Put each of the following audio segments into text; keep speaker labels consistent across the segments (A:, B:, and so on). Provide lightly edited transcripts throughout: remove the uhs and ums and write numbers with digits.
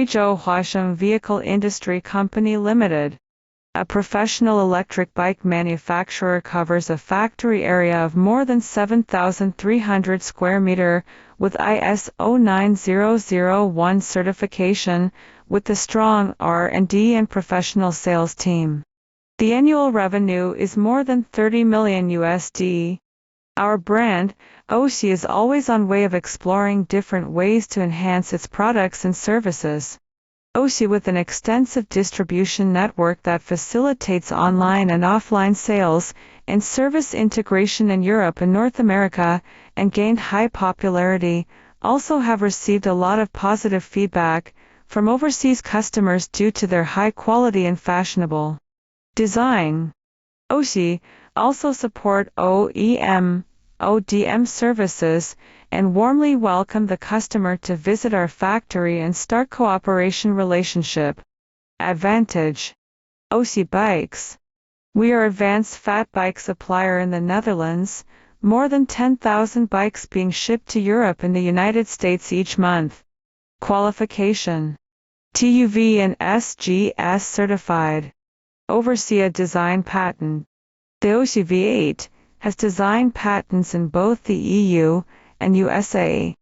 A: Guizhou Huaishan Vehicle Industry Company Limited, a professional electric bike manufacturer, covers a factory area of more than 7,300 square meters with ISO 9001 certification, with a strong R&D and professional sales team. The annual revenue is more than $30 million. Our brand, Osea, is always on way of exploring different ways to enhance its products and services. Osea, with an extensive distribution network that facilitates online and offline sales and service integration in Europe and North America, and gained high popularity, also have received a lot of positive feedback from overseas customers due to their high quality and fashionable design. Osea also support OEM, ODM services, and warmly welcome the customer to visit our factory and start cooperation relationship. Advantage: Osea Bikes. We are advanced fat bike supplier in the Netherlands, more than 10,000 bikes being shipped to Europe and the United States each month. Qualification: TUV and SGS certified. Oversea design patent. The Osea V8 has design patents in both the EU and USA.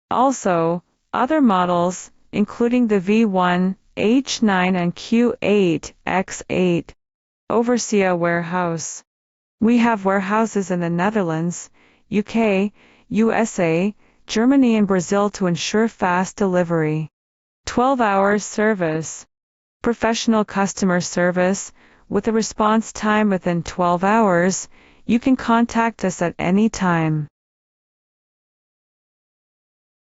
A: Also, other models, including the V1, H9 and Q8, X8. Oversea warehouse. We have warehouses in the Netherlands, UK, USA, Germany and Brazil to ensure fast delivery. 12 hours service. Professional customer service, with a response time within 12 hours. You can contact us at any time.